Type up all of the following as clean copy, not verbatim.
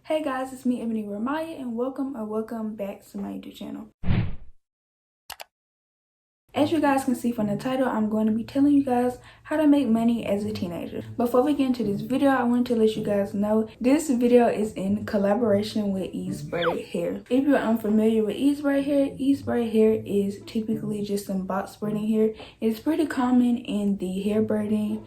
Hey guys, it's me, Ebony Ramiah, and welcome back to my YouTube channel. As you guys can see from the title, I'm going to be telling you guys how to make money as a teenager. Before we get into this video, I want to let you guys know this video is in collaboration with EzBraid Hair. If you're unfamiliar with EzBraid Hair is typically just some box braiding hair. It's pretty common in the hair braiding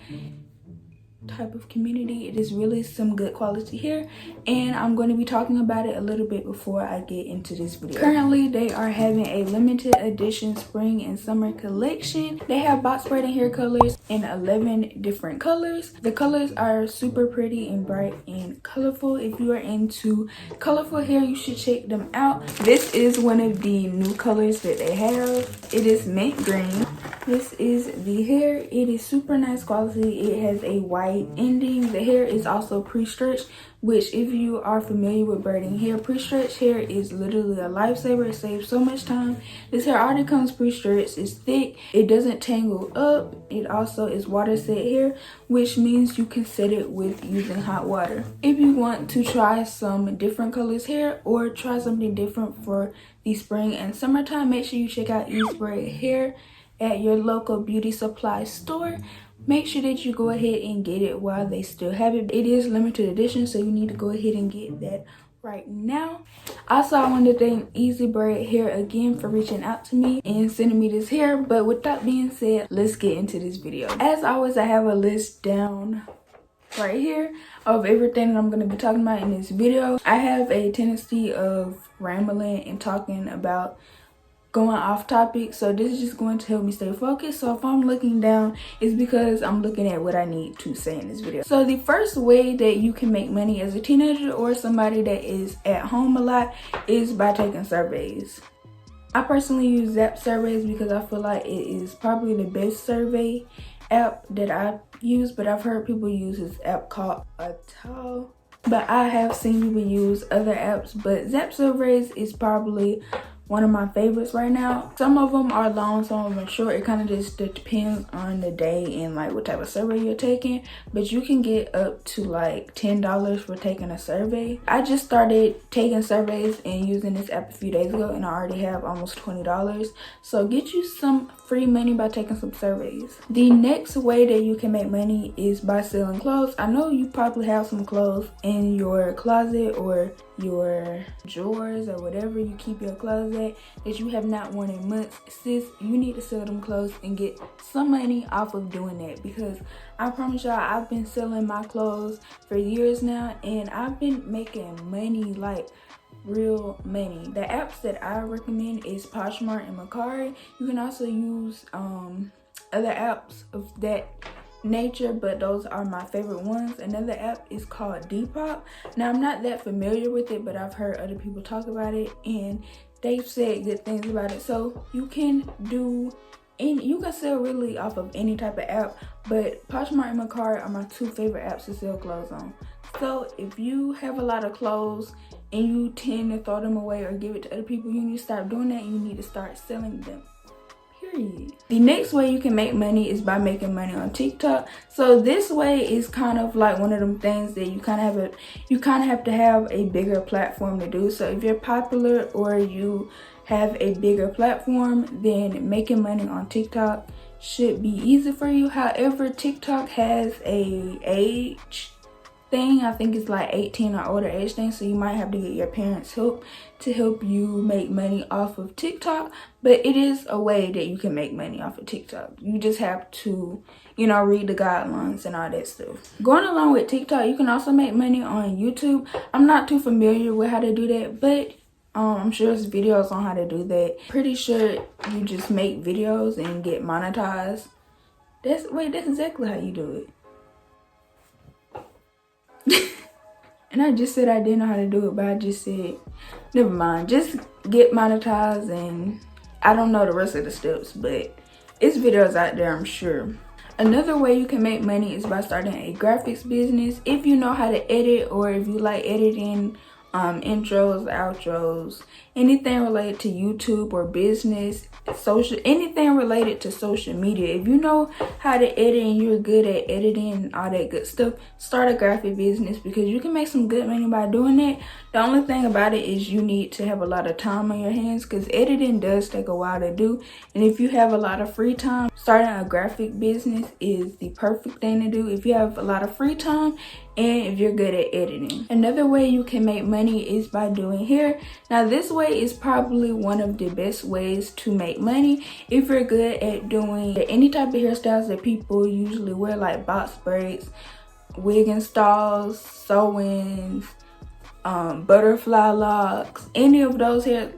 type of community. It is really some good quality hair, and I'm going to be talking about it a little bit before I get into this video. Currently they are having a limited edition spring and summer collection. They have box braiding hair colors in 11 different colors. The colors are super pretty and bright and colorful. If you are into colorful hair, you should check them out. This is one of the new colors that they have. It is mint green. This is the hair. It is super nice quality. It has a white ending. The hair is also pre-stretched, which if you are familiar with braiding hair, pre-stretched hair is literally a lifesaver. It saves so much time. This hair already comes pre-stretched. It's thick. It doesn't tangle up. It also is water set hair, which means you can set it with using hot water. If you want to try some different colors hair or try something different for the spring and summertime, make sure you check out EzBraid Hair at your local beauty supply store. Make sure that you go ahead and get it while they still have it. It is limited edition, so you need to go ahead and get that right now. Also, I want to thank EzBraid Hair again for reaching out to me and sending me this hair. But with that being said, let's get into this video. As always, I have a list down right here of everything that I'm going to be talking about in this video. I have a tendency of rambling and talking about going off topic, so this is just going to help me stay focused. So if I'm looking down, it's because I'm looking at what I need to say in this video. So the first way that you can make money as a teenager or somebody that is at home a lot is by taking surveys. I personally use Zap surveys because I feel like it is probably the best survey app that I use, but I've heard people use this app called Atoll. But I have seen people use other apps, but Zap surveys is probably one of my favorites right now. Some of them are long, some of them are short. It kind of just depends on the day and like what type of survey you're taking, but you can get up to like $10 for taking a survey. I just started taking surveys and using this app a few days ago, and I already have almost $20. So get you some free money by taking some surveys. The next way that you can make money is by selling clothes. I know you probably have some clothes in your closet or your drawers or whatever you keep your clothes at that you have not worn in months. Sis, you need to sell them clothes and get some money off of doing that, because I promise y'all, I've been selling my clothes for years now and I've been making money, like real money. The apps that I recommend is Poshmark and Mercari. You can also use other apps of that nature, but those are my favorite ones. Another app is called Depop. Now I'm not that familiar with it, but I've heard other people talk about it and they've said good things about it. So you can sell really off of any type of app, but Poshmark and Mercari are my two favorite apps to sell clothes on. So if you have a lot of clothes and you tend to throw them away or give it to other people, you need to start doing that and you need to start selling them. The next way you can make money is by making money on TikTok. So this way is kind of like one of them things that you kind of have to have a bigger platform to do. So if you're popular or you have a bigger platform, then making money on TikTok should be easy for you. However, TikTok has a age thing. I think it's like 18 or older age thing, so you might have to get your parents' help to help you make money off of TikTok. But it is a way that you can make money off of TikTok. You just have to, read the guidelines and all that stuff. Going along with TikTok, you can also make money on YouTube. I'm not too familiar with how to do that, but I'm sure there's videos on how to do that. Pretty sure you just make videos and get monetized. That's exactly how you do it. And I just said I didn't know how to do it, but I just said, never mind. Just get monetized, and I don't know the rest of the steps, but it's videos out there, I'm sure. Another way you can make money is by starting a graphics business. If you know how to edit, or if you like editing intros, outros, anything related to YouTube or business, social, anything related to social media. If you know how to edit and you're good at editing and all that good stuff, start a graphic business, because you can make some good money by doing that. The only thing about it is you need to have a lot of time on your hands, because editing does take a while to do. And if you have a lot of free time, starting a graphic business is the perfect thing to do if you have a lot of free time and if you're good at editing. Another way you can make money is by doing hair. Now this way is probably one of the best ways to make money if you're good at doing any type of hairstyles that people usually wear, like box braids, wig installs, sew-ins, butterfly locks, any of those hair,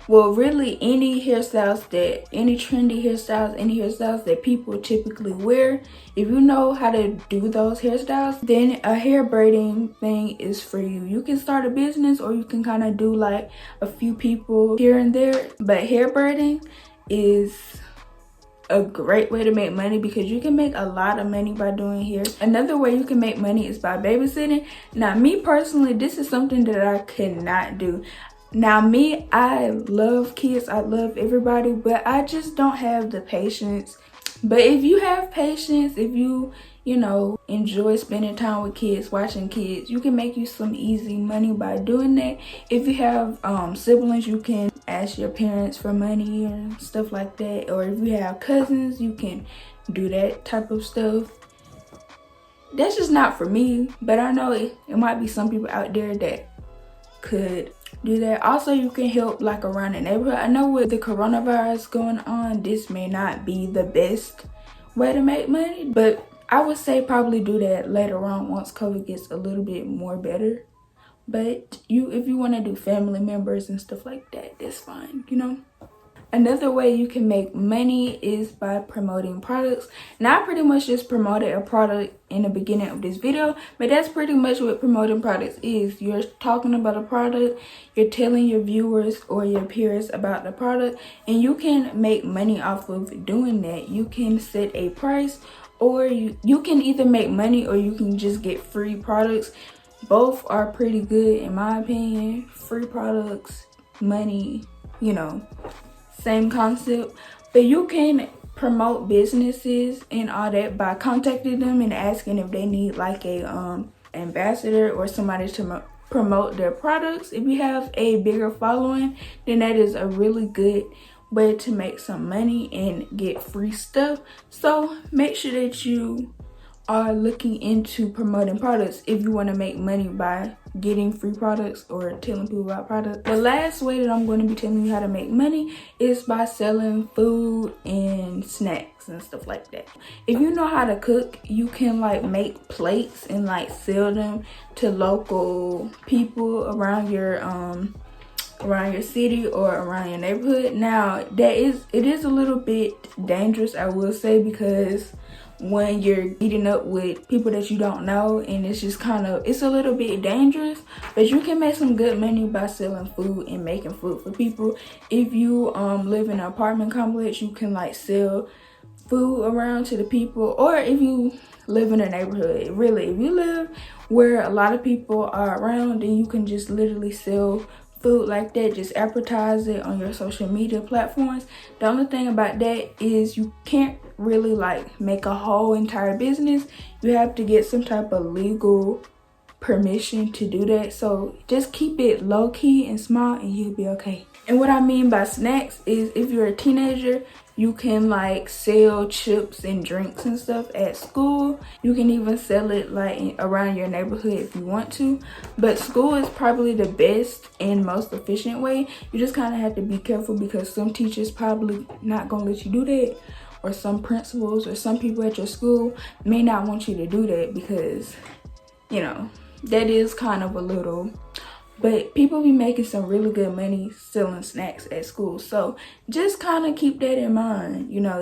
well, really any hairstyles that, any trendy hairstyles, any hairstyles that people typically wear. If you know how to do those hairstyles, then a hair braiding thing is for you. You can start a business, or you can kind of do like a few people here and there, but hair braiding is a great way to make money because you can make a lot of money by doing hair. Another way you can make money is by babysitting. Now me personally, this is something that I cannot do. Now me, I love kids, I love everybody, but I just don't have the patience. But if you have patience, if you know, enjoy spending time with kids, watching kids, you can make you some easy money by doing that. If you have siblings, you can ask your parents for money and stuff like that. Or if you have cousins, you can do that type of stuff. That's just not for me, but I know it might be some people out there that could do that. Also, you can help like around the neighborhood. I know with the coronavirus going on, this may not be the best way to make money, but I would say probably do that later on once COVID gets a little bit more better. But if you want to do family members and stuff like that, that's fine, you know. Another way you can make money is by promoting products. Now I pretty much just promoted a product in the beginning of this video, but that's pretty much what promoting products is. You're talking about a product, you're telling your viewers or your peers about the product, and you can make money off of doing that. You can set a price, or you can either make money or you can just get free products. Both are pretty good in my opinion. Free products, money, you know, same concept. But you can promote businesses and all that by contacting them and asking if they need like a ambassador or somebody to promote their products. If you have a bigger following, then that is a really good way to make some money and get free stuff. So make sure that you are looking into promoting products if you want to make money by getting free products or telling people about products. The last way that I'm going to be telling you how to make money is by selling food and snacks and stuff like that. If you know how to cook, you can like make plates and like sell them to local people around your city or around your neighborhood. Now it is a little bit dangerous, I will say, because when you're eating up with people that you don't know, and it's just it's a little bit dangerous. But you can make some good money by selling food and making food for people. If you live in an apartment complex, you can like sell food around to the people. Or if you live in a neighborhood, really, if you live where a lot of people are around, then you can just literally sell food like that. Just advertise it on your social media platforms. The only thing about that is you can't really like make a whole entire business. You have to get some type of legal permission to do that. So just keep it low key and small and you'll be okay. And what I mean by snacks is if you're a teenager, you can like sell chips and drinks and stuff at school. You can even sell it like around your neighborhood if you want to. But school is probably the best and most efficient way. You just kind of have to be careful because some teachers probably not gonna let you do that, or some principals or some people at your school may not want you to do that because, you know, that is kind of a little. But people be making some really good money selling snacks at school. So just kind of keep that in mind, you know,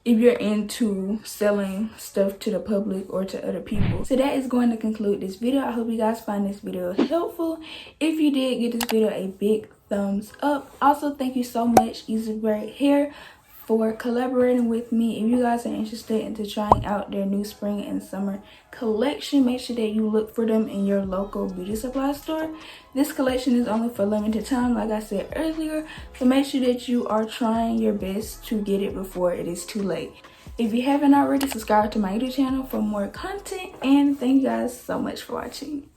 if you're into selling stuff to the public or to other people. So that is going to conclude this video. I hope you guys find this video helpful. If you did, give this video a big thumbs up. Also, thank you so much, EzBraid Hair, for collaborating with me. If you guys are interested into trying out their new spring and summer collection, make sure that you look for them in your local beauty supply store. This collection is only for limited time, like I said earlier, so make sure that you are trying your best to get it before it is too late. If you haven't already, subscribe to my YouTube channel for more content, and thank you guys so much for watching.